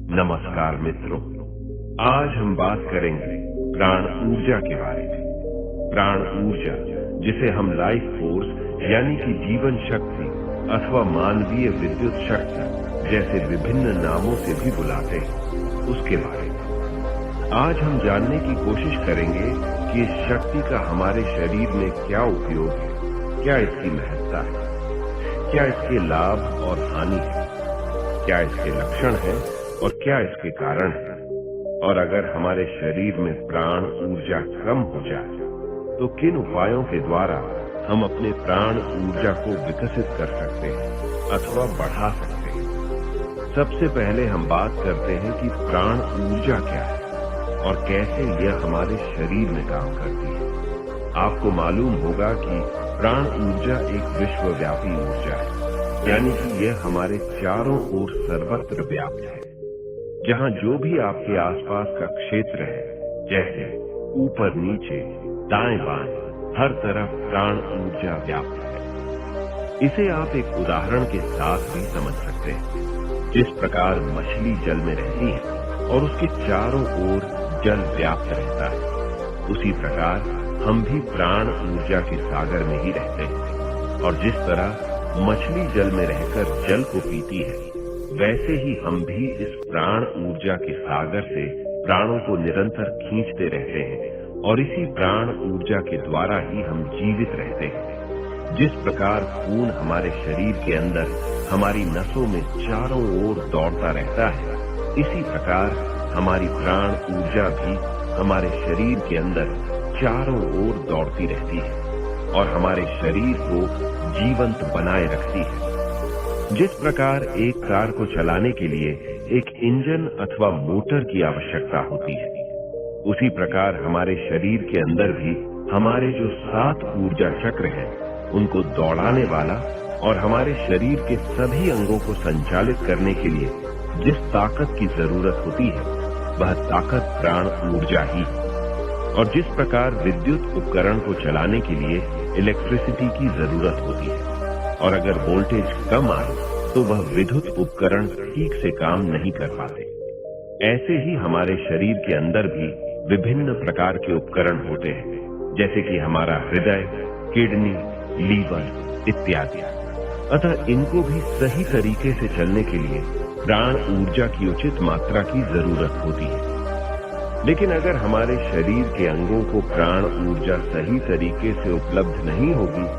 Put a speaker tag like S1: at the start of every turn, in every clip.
S1: नमस्कार मित्रों, आज हम बात करेंगे प्राण ऊर्जा के बारे में। प्राण ऊर्जा, जिसे हम लाइफ फोर्स यानी कि जीवन शक्ति अथवा मानवीय विद्युत शक्ति जैसे विभिन्न नामों से भी बुलाते हैं, उसके बारे में आज हम जानने की कोशिश करेंगे कि इस शक्ति का हमारे शरीर में क्या उपयोग है, क्या इसकी महत्ता है, क्या इसके लाभ और हानि है, क्या इसके लक्षण हैं और क्या इसके कारण है। और अगर हमारे शरीर में प्राण ऊर्जा कम हो जाए तो किन उपायों के द्वारा हम अपने प्राण ऊर्जा को विकसित कर सकते हैं अथवा बढ़ा सकते हैं। सबसे पहले हम बात करते हैं कि प्राण ऊर्जा क्या है और कैसे यह हमारे शरीर में काम करती है। आपको मालूम होगा कि प्राण ऊर्जा एक विश्वव्यापी ऊर्जा है, यानी कि यह हमारे चारों ओर सर्वत्र व्याप्त है। जहां जो भी आपके आसपास का क्षेत्र है, जैसे ऊपर नीचे दाएं बाएं, हर तरफ प्राण ऊर्जा व्याप्त है। इसे आप एक उदाहरण के साथ भी समझ सकते हैं। जिस प्रकार मछली जल में रहती है और उसके चारों ओर जल व्याप्त रहता है, उसी प्रकार हम भी प्राण ऊर्जा के सागर में ही रहते हैं। और जिस तरह मछली जल में रहकर जल को पीती है, वैसे ही हम भी इस प्राण ऊर्जा के सागर से प्राणों को निरंतर खींचते रहते हैं और इसी प्राण ऊर्जा के द्वारा ही हम जीवित रहते हैं। जिस प्रकार खून हमारे शरीर के अंदर हमारी नसों में चारों ओर दौड़ता रहता है, इसी प्रकार हमारी प्राण ऊर्जा भी हमारे शरीर के अंदर चारों ओर दौड़ती रहती है और हमारे शरीर को जीवंत बनाए रखती है। जिस प्रकार एक कार को चलाने के लिए एक इंजन अथवा मोटर की आवश्यकता होती है, उसी प्रकार हमारे शरीर के अंदर भी हमारे जो 7 ऊर्जा चक्र हैं, उनको दौड़ाने वाला और हमारे शरीर के सभी अंगों को संचालित करने के लिए जिस ताकत की जरूरत होती है, वह ताकत प्राण ऊर्जा ही है। और जिस प्रकार विद्युत उपकरण को चलाने के लिए इलेक्ट्रिसिटी की जरूरत होती है और अगर वोल्टेज कम आए तो वह विद्युत उपकरण ठीक से काम नहीं कर पाते, ऐसे ही हमारे शरीर के अंदर भी विभिन्न प्रकार के उपकरण होते हैं, जैसे कि हमारा हृदय, किडनी, लीवर इत्यादि। अतः इनको भी सही तरीके से चलने के लिए प्राण ऊर्जा की उचित मात्रा की जरूरत होती है। लेकिन अगर हमारे शरीर के अंगों को प्राण ऊर्जा सही तरीके से उपलब्ध नहीं होगी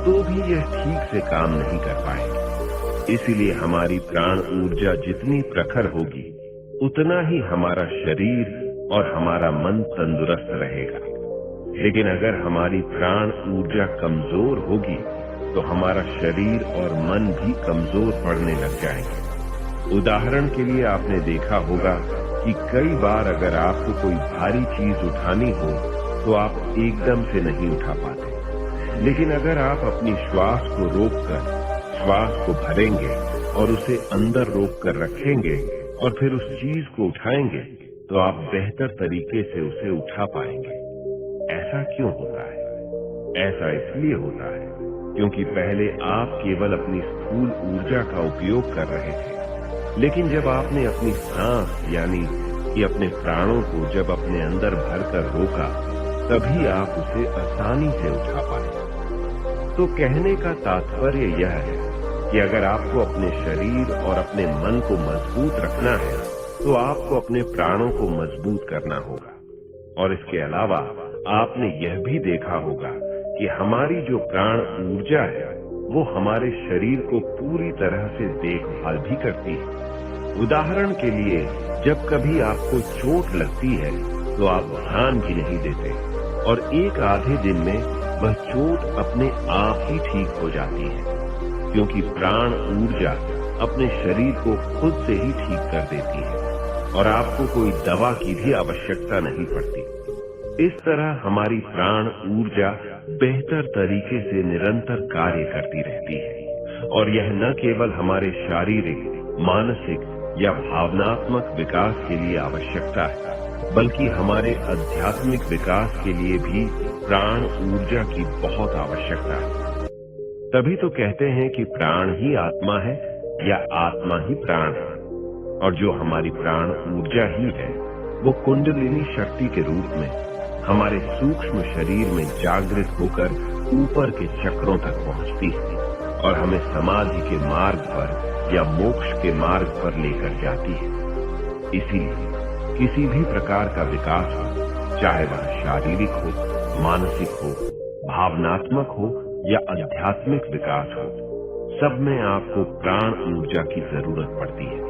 S1: तो भी यह ठीक से काम नहीं कर पाएगी। इसीलिए हमारी प्राण ऊर्जा जितनी प्रखर होगी, उतना ही हमारा शरीर और हमारा मन तंदुरुस्त रहेगा। लेकिन अगर हमारी प्राण ऊर्जा कमजोर होगी तो हमारा शरीर और मन भी कमजोर पड़ने लग जाएंगे। उदाहरण के लिए आपने देखा होगा कि कई बार अगर आपको कोई भारी चीज उठानी हो तो आप एकदम से नहीं उठा पाते, लेकिन अगर आप अपनी श्वास को रोककर श्वास को भरेंगे और उसे अंदर रोककर रखेंगे और फिर उस चीज को उठाएंगे तो आप बेहतर तरीके से उसे उठा पाएंगे। ऐसा क्यों होता है? ऐसा इसलिए होता है क्योंकि पहले आप केवल अपनी स्थूल ऊर्जा का उपयोग कर रहे थे, लेकिन जब आपने अपनी सांस यानी कि अपने प्राणों को जब अपने अंदर भरकर रोका, तभी आप उसे आसानी से उठा पाए। तो कहने का तात्पर्य यह है कि अगर आपको अपने शरीर और अपने मन को मजबूत रखना है तो आपको अपने प्राणों को मजबूत करना होगा। और इसके अलावा आपने यह भी देखा होगा कि हमारी जो प्राण ऊर्जा है वो हमारे शरीर को पूरी तरह से देखभाल भी करती है। उदाहरण के लिए जब कभी आपको चोट लगती है तो आप ध्यान भी नहीं देते और एक आधे दिन में वह चोट अपने आप ही ठीक हो जाती है, क्योंकि प्राण ऊर्जा अपने शरीर को खुद से ही ठीक कर देती है और आपको कोई दवा की भी आवश्यकता नहीं पड़ती। इस तरह हमारी प्राण ऊर्जा बेहतर तरीके से निरंतर कार्य करती रहती है और यह न केवल हमारे शारीरिक, मानसिक या भावनात्मक विकास के लिए आवश्यकता है, बल्कि हमारे आध्यात्मिक विकास के लिए भी प्राण ऊर्जा की बहुत आवश्यकता है। तभी तो कहते हैं कि प्राण ही आत्मा है या आत्मा ही प्राण है। और जो हमारी प्राण ऊर्जा ही है, वो कुंडलिनी शक्ति के रूप में हमारे सूक्ष्म शरीर में जागृत होकर ऊपर के चक्रों तक पहुंचती है और हमें समाधि के मार्ग पर या मोक्ष के मार्ग पर लेकर जाती है। इसीलिए किसी भी प्रकार का विकास हो, चाहे वह शारीरिक हो, मानसिक हो, भावनात्मक हो या आध्यात्मिक विकास हो, सब में आपको प्राण ऊर्जा की जरूरत पड़ती है।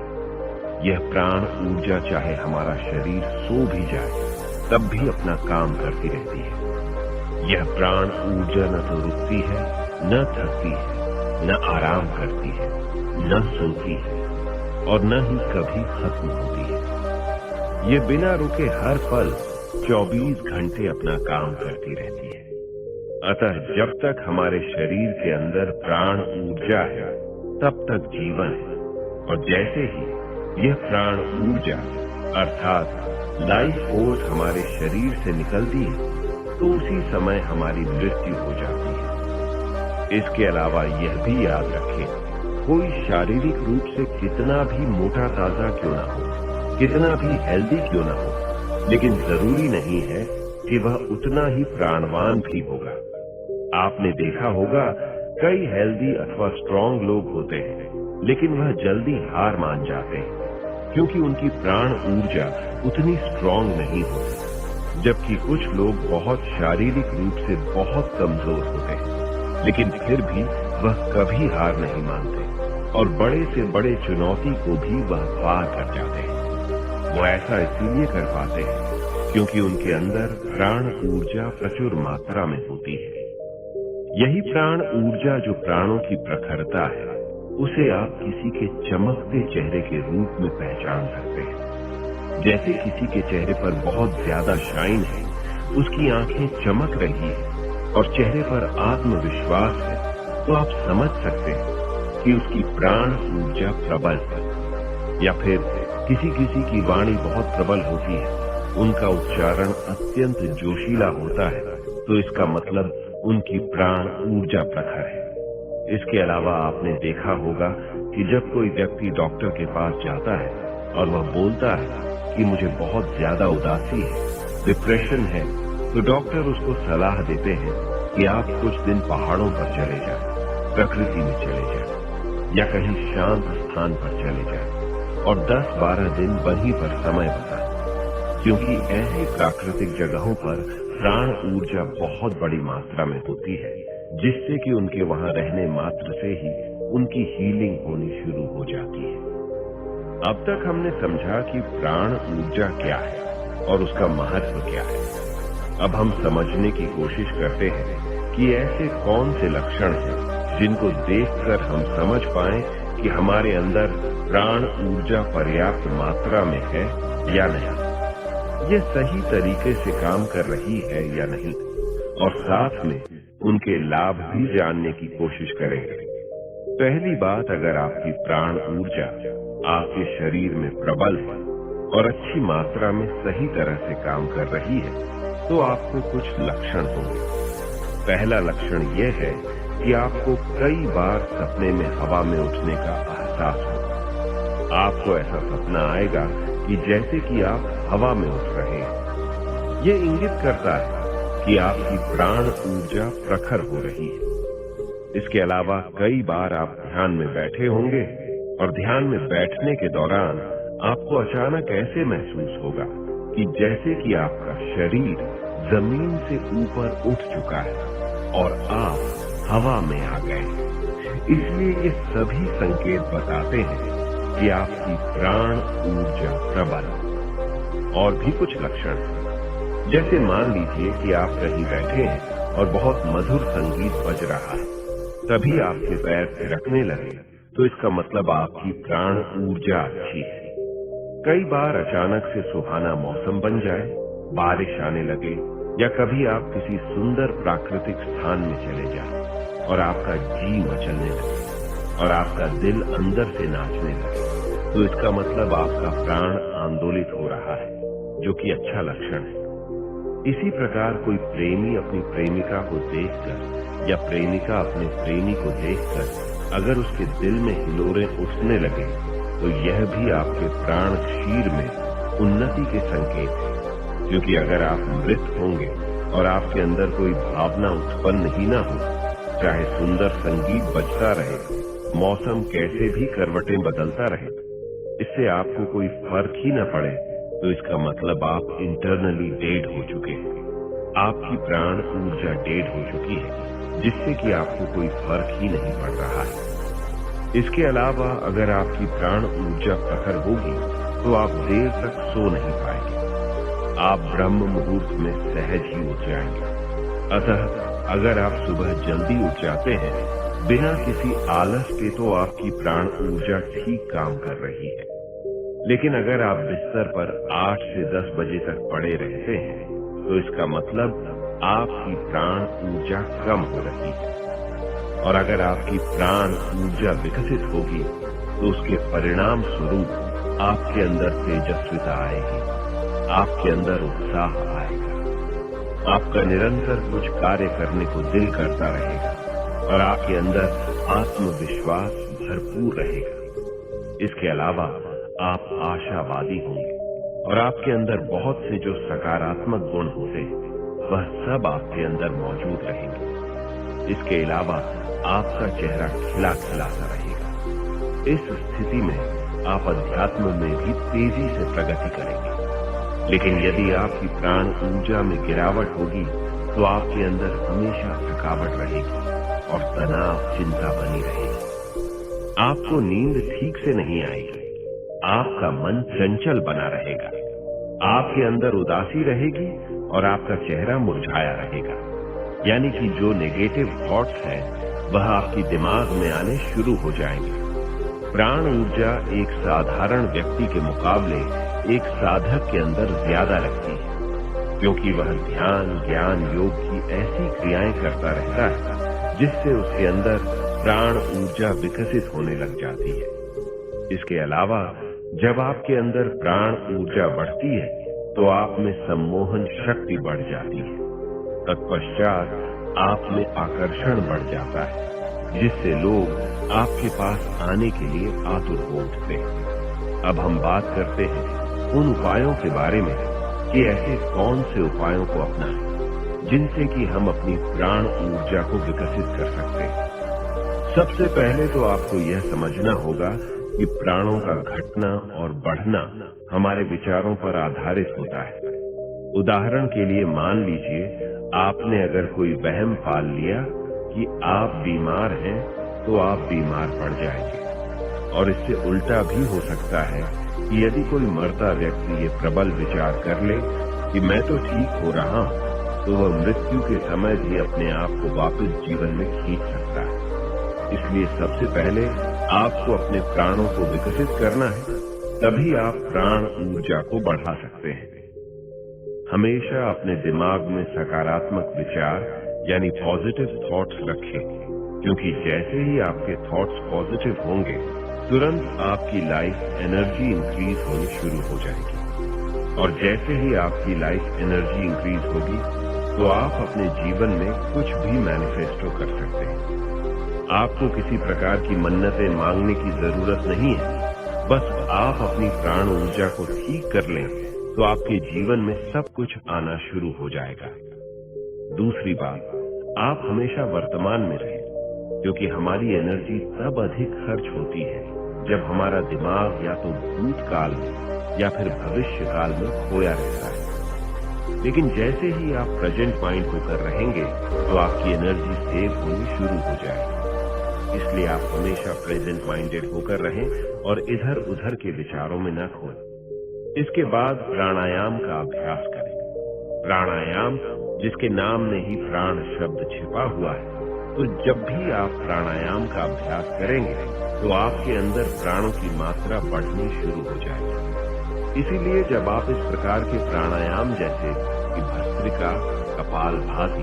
S1: यह प्राण ऊर्जा चाहे हमारा शरीर सो भी जाए तब भी अपना काम करती रहती है। यह प्राण ऊर्जा न तो रुकती है, न थकती है, न आराम करती है, न सोती है और न ही कभी खत्म होती है। ये बिना रुके हर पल 24 घंटे अपना काम करती रहती है। अतः जब तक हमारे शरीर के अंदर प्राण ऊर्जा है, तब तक जीवन है। और जैसे ही यह प्राण ऊर्जा अर्थात लाइफ फोर्स हमारे शरीर से निकलती है, तो उसी समय हमारी मृत्यु हो जाती है। इसके अलावा यह भी याद रखें, कोई शारीरिक रूप से कितना भी मोटा ताजा क्यों ना हो, कितना भी हेल्दी क्यों ना हो, लेकिन जरूरी नहीं है कि वह उतना ही प्राणवान भी होगा। आपने देखा होगा कई हेल्दी अथवा स्ट्रांग लोग होते हैं, लेकिन वह जल्दी हार मान जाते हैं क्योंकि उनकी प्राण ऊर्जा उतनी स्ट्रांग नहीं होती। जबकि कुछ लोग बहुत शारीरिक रूप से बहुत कमजोर होते हैं, लेकिन फिर भी वह कभी हार नहीं मानते और बड़े से बड़े चुनौती को भी वह पार कर जाते हैं। वो ऐसा इसीलिए कर पाते हैं क्योंकि उनके अंदर प्राण ऊर्जा प्रचुर मात्रा में होती है। यही प्राण ऊर्जा जो प्राणों की प्रखरता है, उसे आप किसी के चमकते चेहरे के रूप में पहचान सकते हैं। जैसे किसी के चेहरे पर बहुत ज्यादा शाइन है, उसकी आंखें चमक रही है और चेहरे पर आत्मविश्वास है, तो आप समझ सकते हैं कि उसकी प्राण ऊर्जा प्रबल है। या फिर किसी किसी की वाणी बहुत प्रबल होती है, उनका उच्चारण अत्यंत जोशीला होता है, तो इसका मतलब उनकी प्राण ऊर्जा प्रखर है। इसके अलावा आपने देखा होगा कि जब कोई व्यक्ति डॉक्टर के पास जाता है और वह बोलता है कि मुझे बहुत ज्यादा उदासी है, डिप्रेशन है, तो डॉक्टर उसको सलाह देते हैं कि आप कुछ दिन पहाड़ों पर चले जाएं, प्रकृति में चले जाएं या कहीं शांत स्थान पर चले जाएं और 10-12 दिन वहीं पर समय बिताएं, क्योंकि ऐसी प्राकृतिक जगहों पर प्राण ऊर्जा बहुत बड़ी मात्रा में होती है, जिससे कि उनके वहां रहने मात्र से ही उनकी हीलिंग होनी शुरू हो जाती है। अब तक हमने समझा कि प्राण ऊर्जा क्या है और उसका महत्व क्या है। अब हम समझने की कोशिश करते हैं कि ऐसे कौन से लक्षण हैं जिनको देखकर हम समझ पाएं कि हमारे अंदर प्राण ऊर्जा पर्याप्त मात्रा में है या नहीं, ये सही तरीके से काम कर रही है या नहीं, और साथ में उनके लाभ भी जानने की कोशिश करेंगे। पहली बात, अगर आपकी प्राण ऊर्जा आपके शरीर में प्रबल है और अच्छी मात्रा में सही तरह से काम कर रही है, तो आपको कुछ लक्षण होंगे। पहला लक्षण यह है कि आपको कई बार सपने में हवा में उठने का एहसास होगा। आपको ऐसा सपना आएगा कि जैसे कि आप हवा में उठ रहे हैं। ये इंगित करता है कि आपकी प्राण ऊर्जा प्रखर हो रही है। इसके अलावा कई बार आप ध्यान में बैठे होंगे और ध्यान में बैठने के दौरान आपको अचानक ऐसे महसूस होगा कि जैसे कि आपका शरीर जमीन से ऊपर उठ चुका है और आप हवा में आ गए। इसलिए ये सभी संकेत बताते हैं कि आपकी प्राण ऊर्जा प्रबल है। और भी कुछ लक्षण हैं, जैसे मान लीजिए कि आप कहीं बैठे हैं और बहुत मधुर संगीत बज रहा है, तभी आपके पैर थिरकने लगे, तो इसका मतलब आपकी प्राण ऊर्जा अच्छी है। कई बार अचानक से सुहाना मौसम बन जाए, बारिश आने लगे, या कभी आप किसी सुंदर प्राकृतिक स्थान में चले जाएं और आपका जी मचलने लगे और आपका दिल अंदर से नाचने लगे, तो इसका मतलब आपका प्राण आंदोलित हो रहा है, जो कि अच्छा लक्षण है। इसी प्रकार कोई प्रेमी अपनी प्रेमिका को देखकर या प्रेमिका अपने प्रेमी को देखकर अगर उसके दिल में हिलोरें उठने लगे, तो यह भी आपके प्राण क्षीर में उन्नति के संकेत है। क्योंकि अगर आप मृत होंगे और आपके अंदर कोई भावना उत्पन्न ही ना हो, चाहे सुंदर संगीत बजता रहे, मौसम कैसे भी करवटें बदलता रहे, इससे आपको कोई फर्क ही न पड़े, तो इसका मतलब आप इंटरनली डेड हो चुके हैं। आपकी प्राण ऊर्जा डेड हो चुकी है, जिससे कि आपको कोई फर्क ही नहीं पड़ रहा है। इसके अलावा अगर आपकी प्राण ऊर्जा प्रखर होगी तो आप देर तक सो नहीं पाएंगे। आप ब्रह्म मुहूर्त में सहज ही उठ जाएंगे। अतः अगर आप सुबह जल्दी उठ जाते हैं बिना किसी आलस के, तो आपकी प्राण ऊर्जा ठीक काम कर रही है। लेकिन अगर आप बिस्तर पर 8 से 10 बजे तक पड़े रहते हैं, तो इसका मतलब आपकी प्राण ऊर्जा कम हो रही है। और अगर आपकी प्राण ऊर्जा विकसित होगी, तो उसके परिणाम स्वरूप आपके अंदर तेजस्विता आएगी, आपके अंदर उत्साह आएगा, आपका निरंतर कुछ कार्य करने को दिल करता रहेगा और आपके अंदर आत्मविश्वास भरपूर रहेगा। इसके अलावा आप आशावादी होंगे और आपके अंदर बहुत से जो सकारात्मक गुण होते हैं, वह सब आपके अंदर मौजूद रहेंगे। इसके अलावा आपका चेहरा खिला खिलाता रहेगा। इस स्थिति में आप अध्यात्म में भी तेजी से प्रगति करेंगे। लेकिन यदि आपकी प्राण ऊर्जा में गिरावट होगी, तो आपके अंदर हमेशा थकावट रहेगी और तनाव चिंता बनी रहेगी। आपको नींद ठीक से नहीं आएगी, आपका मन चंचल बना रहेगा, आपके अंदर उदासी रहेगी और आपका चेहरा मुरझाया रहेगा। यानी कि जो नेगेटिव थॉट्स हैं, वह आपकी दिमाग में आने शुरू हो जाएंगे। प्राण ऊर्जा एक साधारण व्यक्ति के मुकाबले एक साधक के अंदर ज्यादा लगती है, क्योंकि वह ध्यान, ज्ञान, योग की ऐसी क्रियाएं करता रहता है जिससे उसके अंदर प्राण ऊर्जा विकसित होने लग जाती है। इसके अलावा जब आपके अंदर प्राण ऊर्जा बढ़ती है, तो आप में सम्मोहन शक्ति बढ़ जाती है। तत्पश्चात आप में आकर्षण बढ़ जाता है, जिससे लोग आपके पास आने के लिए आतुर हो उठते हैं। अब हम बात करते हैं उन उपायों के बारे में कि ऐसे कौन से उपायों को अपनाएं जिनसे कि हम अपनी प्राण ऊर्जा को विकसित कर सकते हैं। सबसे पहले तो आपको यह समझना होगा कि प्राणों का घटना और बढ़ना हमारे विचारों पर आधारित होता है। उदाहरण के लिए मान लीजिए आपने अगर कोई वहम पाल लिया कि आप बीमार हैं, तो आप बीमार पड़ जाएंगे। और इससे उल्टा भी हो सकता है कि यदि कोई मरता व्यक्ति ये प्रबल विचार कर ले कि मैं तो ठीक हो रहा हूं, तो वह मृत्यु के समय भी अपने आप को वापस जीवन में खींच सकता है। इसलिए सबसे पहले आपको अपने प्राणों को विकसित करना है, तभी आप प्राण ऊर्जा को बढ़ा सकते हैं। हमेशा अपने दिमाग में सकारात्मक विचार यानी पॉजिटिव थॉट्स रखें, क्योंकि जैसे ही आपके थॉट्स पॉजिटिव होंगे, तुरंत आपकी लाइफ एनर्जी इंक्रीज होनी शुरू हो जाएगी। और जैसे ही आपकी लाइफ एनर्जी इंक्रीज होगी, तो आप अपने जीवन में कुछ भी मैनिफेस्टो कर सकते हैं। आपको किसी प्रकार की मन्नतें मांगने की जरूरत नहीं है। बस आप अपनी प्राण ऊर्जा को ठीक कर लें, तो आपके जीवन में सब कुछ आना शुरू हो जाएगा। दूसरी बात, आप हमेशा वर्तमान में रहें, क्योंकि हमारी एनर्जी तब अधिक खर्च होती है जब हमारा दिमाग या तो भूतकाल में या फिर भविष्य काल में खोया रहता है। लेकिन जैसे ही आप प्रेजेंट माइंड होकर रहेंगे, तो आपकी एनर्जी सेव होनी शुरू हो जाएगी। इसलिए आप हमेशा प्रेजेंट माइंडेड होकर रहें और इधर उधर के विचारों में न खोएं। इसके बाद प्राणायाम का अभ्यास करें। प्राणायाम, जिसके नाम में ही प्राण शब्द छिपा हुआ है, तो जब भी आप प्राणायाम का अभ्यास करेंगे, तो आपके अंदर प्राणों की मात्रा बढ़नी शुरू हो जाएगी। इसीलिए जब आप इस प्रकार के प्राणायाम जैसे कि भस्त्रिका, कपालभाति,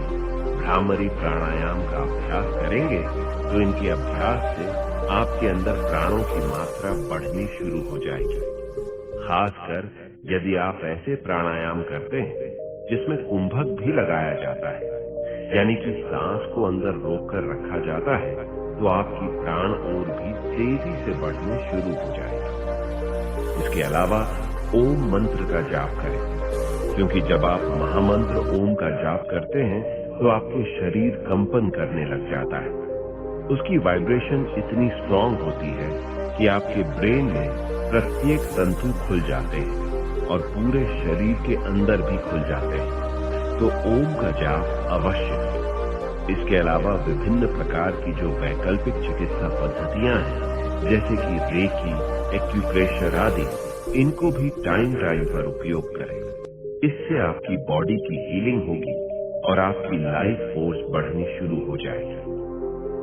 S1: भ्रामरी प्राणायाम का अभ्यास करेंगे, तो इनके अभ्यास से आपके अंदर प्राणों की मात्रा बढ़नी शुरू हो जाएगी। खासकर यदि आप ऐसे प्राणायाम करते हैं जिसमें कुंभक भी लगाया जाता है, यानी कि सांस को अंदर रोककर रखा जाता है, तो आपकी प्राण और भी तेजी से बढ़नी शुरू हो जाएगी। इसके अलावा ओम मंत्र का जाप करें, क्योंकि जब आप महामंत्र ओम का जाप करते हैं तो आपके शरीर कंपन करने लग जाता है। उसकी वाइब्रेशन इतनी स्ट्रांग होती है कि आपके ब्रेन में प्रत्येक तंतु खुल जाते हैं और पूरे शरीर के अंदर भी खुल जाते हैं। तो ओम का जाप अवश्य करें। इसके अलावा विभिन्न प्रकार की जो वैकल्पिक चिकित्सा पद्धतियां हैं, जैसे कि रेकी, एक्यूप्रेशर आदि, इनको भी टाइम टाइम पर उपयोग करें। इससे आपकी बॉडी की हीलिंग होगी और आपकी लाइफ फोर्स बढ़नी शुरू हो जाएगी।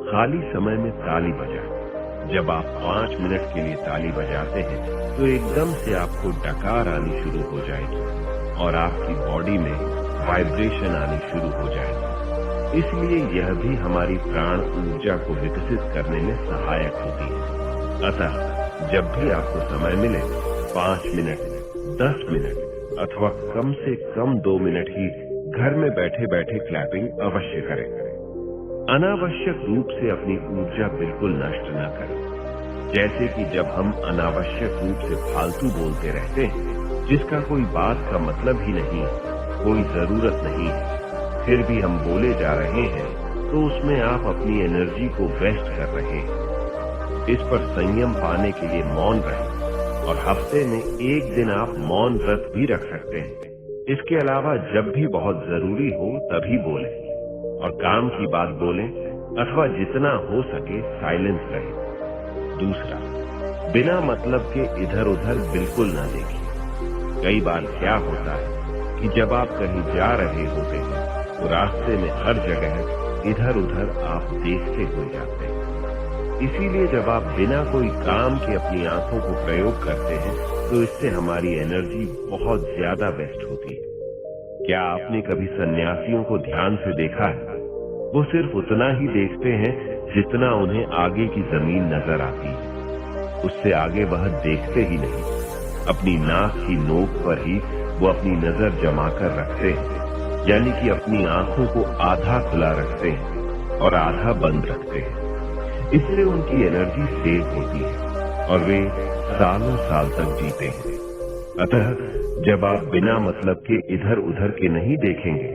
S1: खाली समय में ताली बजाएं। जब आप 5 मिनट के लिए ताली बजाते हैं तो एकदम से आपको डकार आनी शुरू हो जाएगी और आपकी बॉडी में वाइब्रेशन आनी शुरू हो जाएगी। इसलिए यह भी हमारी प्राण ऊर्जा को विकसित करने में सहायक होती है। अतः जब भी आपको समय मिले 5 मिनट, 10 मिनट अथवा कम से कम 2 मिनट ही घर में बैठे बैठे क्लैपिंग अवश्य करें। अनावश्यक रूप से अपनी ऊर्जा बिल्कुल नष्ट न करें। जैसे कि जब हम अनावश्यक रूप से फालतू बोलते रहते हैं, जिसका कोई बात का मतलब ही नहीं है, कोई जरूरत नहीं है, फिर भी हम बोले जा रहे हैं, तो उसमें आप अपनी एनर्जी को वेस्ट कर रहे हैं। इस पर संयम पाने के लिए मौन रहें और हफ्ते में 1 दिन आप मौन व्रत भी रख सकते हैं। इसके अलावा जब भी बहुत जरूरी हो तभी बोलें और काम की बात बोलें अथवा जितना हो सके साइलेंस रहे। दूसरा, बिना मतलब के इधर उधर बिल्कुल ना देखें। कई बार क्या होता है कि जब आप कहीं जा रहे होते हैं तो रास्ते में हर जगह इधर उधर आप देखते हुए जाते हैं। इसीलिए जब आप बिना कोई काम के अपनी आंखों को प्रयोग करते हैं तो इससे हमारी एनर्जी बहुत ज्यादा वेस्ट होती है। क्या आपने कभी सन्यासियों को ध्यान से देखा है? वो सिर्फ उतना ही देखते हैं जितना उन्हें आगे की जमीन नजर आती है, उससे आगे वह देखते ही नहीं। अपनी नाक की नोक पर ही वो अपनी नजर जमा कर रखते हैं, यानी कि अपनी आंखों को आधा खुला रखते हैं और आधा बंद रखते हैं। इससे उनकी एनर्जी सेव होती है और वे सालों साल तक जीते हैं। अतः जब आप बिना मतलब के इधर उधर के नहीं देखेंगे,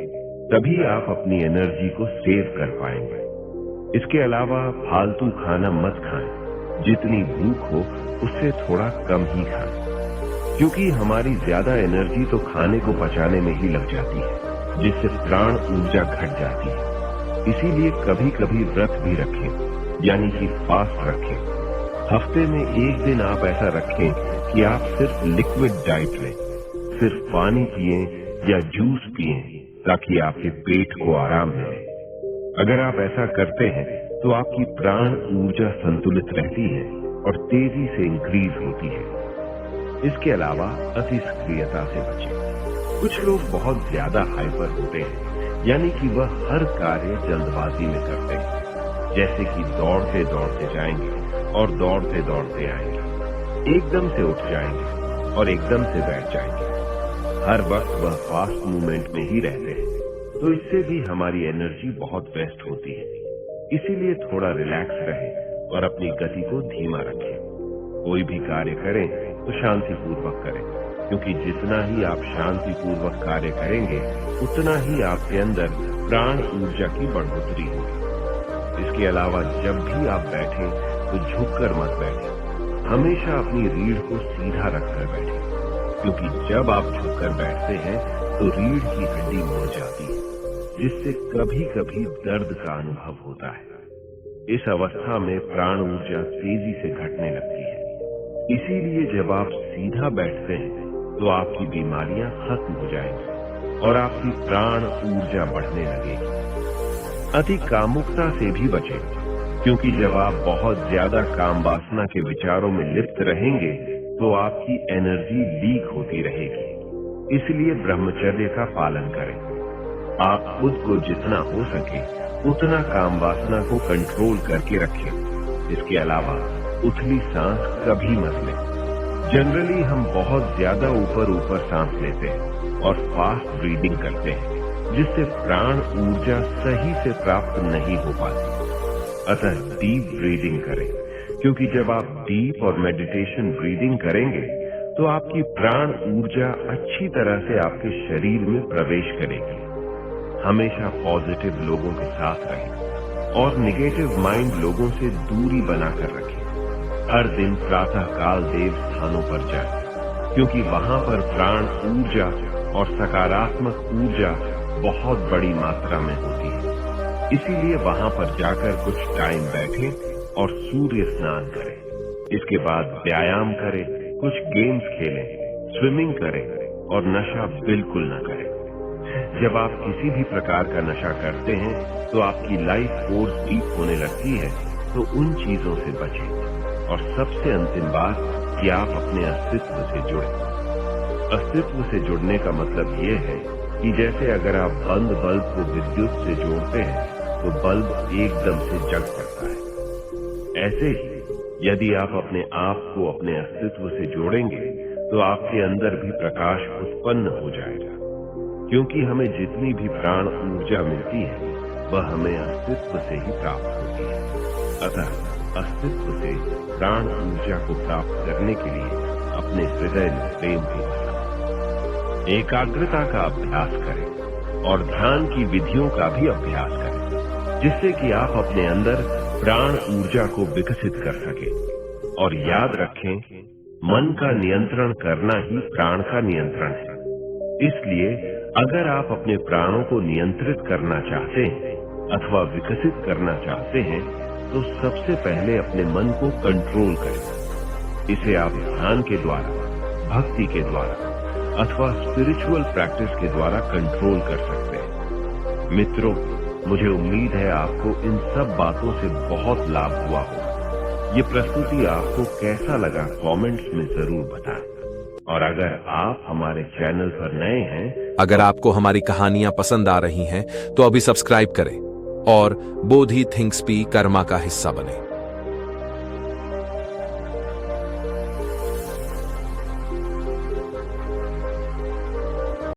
S1: तभी आप अपनी एनर्जी को सेव कर पाएंगे। इसके अलावा फालतू खाना मत खाएं। जितनी भूख हो उससे थोड़ा कम ही खाएं, क्योंकि हमारी ज्यादा एनर्जी तो खाने को पचाने में ही लग जाती है, जिससे प्राण ऊर्जा घट जाती है। इसीलिए कभी कभी व्रत भी रखें, यानी कि फास्ट रखें। हफ्ते में 1 दिन आप ऐसा रखें कि आप सिर्फ लिक्विड डाइट लें, सिर्फ पानी पिएं या जूस पिएं, ताकि आपके पेट को आराम मिले। अगर आप ऐसा करते हैं तो आपकी प्राण ऊर्जा संतुलित रहती है और तेजी से इंक्रीज होती है। इसके अलावा अति सक्रियता से बचें। कुछ लोग बहुत ज्यादा हाइपर होते हैं, यानी कि वह हर कार्य जल्दबाजी में करते हैं। जैसे कि दौड़ते दौड़ते जाएंगे और दौड़ते दौड़ते आएंगे, एकदम से उठ जाएंगे और एकदम से बैठ जाएंगे। हर वक्त वह फास्ट मूवमेंट में ही रहते हैं, तो इससे भी हमारी एनर्जी बहुत वेस्ट होती है। इसीलिए थोड़ा रिलैक्स रहें और अपनी गति को धीमा रखें। कोई भी कार्य करें तो शांतिपूर्वक करें, क्योंकि जितना ही आप शांतिपूर्वक कार्य करेंगे उतना ही आपके अंदर प्राण ऊर्जा की बढ़ोतरी होगी। इसके अलावा जब भी आप बैठें तो झुककर मत बैठें। हमेशा अपनी रीढ़ को सीधा रखकर बैठें, क्योंकि जब आप झुककर बैठते हैं तो रीढ़ की हड्डी मुड़ जाती है, जिससे कभी कभी दर्द का अनुभव होता है। इस अवस्था में प्राण ऊर्जा तेजी से घटने लगती है। इसीलिए जब आप सीधा बैठते हैं तो आपकी बीमारियां खत्म हो जाएंगी और आपकी प्राण ऊर्जा बढ़ने लगेगी। अति कामुकता से भी बचें, क्योंकि जब आप बहुत ज्यादा काम वासना के विचारों में लिप्त रहेंगे तो आपकी एनर्जी लीक होती रहेगी। इसलिए ब्रह्मचर्य का पालन करें। आप खुद को जितना हो सके उतना काम वासना को कंट्रोल करके रखें। इसके अलावा उथली सांस कभी मत लें। जनरली हम बहुत ज्यादा ऊपर सांस लेते हैं और फास्ट ब्रीदिंग करते हैं, जिससे प्राण ऊर्जा सही से प्राप्त नहीं हो पाती। अतः डीप ब्रीदिंग करें, क्योंकि जब आप डीप और मेडिटेशन ब्रीदिंग करेंगे तो आपकी प्राण ऊर्जा अच्छी तरह से आपके शरीर में प्रवेश करेगी। हमेशा पॉजिटिव लोगों के साथ रहें और निगेटिव माइंड लोगों से दूरी बनाकर रखें। हर दिन प्रातः काल देव स्थानों पर जाएं, क्योंकि वहां पर प्राण ऊर्जा और सकारात्मक ऊर्जा बहुत बड़ी मात्रा में होती है। इसीलिए वहां पर जाकर कुछ टाइम बैठें और सूर्य स्नान करें। इसके बाद व्यायाम करें, कुछ गेम्स खेलें, स्विमिंग करें और नशा बिल्कुल न करें। जब आप किसी भी प्रकार का नशा करते हैं तो आपकी लाइफ फोर्स डीप होने लगती है, तो उन चीजों से बचें। और सबसे अंतिम बात कि आप अपने अस्तित्व से जुड़ें। अस्तित्व से जुड़ने का मतलब ये है कि जैसे अगर आप बंद बल्ब को विद्युत से जोड़ते हैं तो बल्ब एकदम से जग सकता है। ऐसे ही यदि आप अपने आप को अपने अस्तित्व से जोड़ेंगे तो आपके अंदर भी प्रकाश उत्पन्न हो जाएगा, क्योंकि हमें जितनी भी प्राण ऊर्जा मिलती है वह हमें अस्तित्व से ही प्राप्त होती है। अतः अस्तित्व से प्राण ऊर्जा को प्राप्त करने के लिए अपने हृदय में प्रेम भी रखें। एकाग्रता का अभ्यास करें और ध्यान की विधियों का भी अभ्यास करें, जिससे कि आप अपने अंदर प्राण ऊर्जा को विकसित कर सकें। और याद रखें, मन का नियंत्रण करना ही प्राण का नियंत्रण है। इसलिए अगर आप अपने प्राणों को नियंत्रित करना चाहते हैं अथवा विकसित करना चाहते हैं तो सबसे पहले अपने मन को कंट्रोल करें। इसे आप ध्यान के द्वारा, भक्ति के द्वारा अथवा स्पिरिचुअल प्रैक्टिस के द्वारा कंट्रोल कर सकते हैं। मित्रों, मुझे उम्मीद है आपको इन सब बातों से बहुत लाभ हुआ होगा। ये प्रस्तुति आपको कैसा लगा कमेंट्स में जरूर बताएं। और अगर आप हमारे चैनल पर नए हैं,
S2: अगर आपको हमारी कहानियां पसंद आ रही हैं तो अभी सब्सक्राइब करें और बोधि थिंक्स पी कर्मा का हिस्सा बने।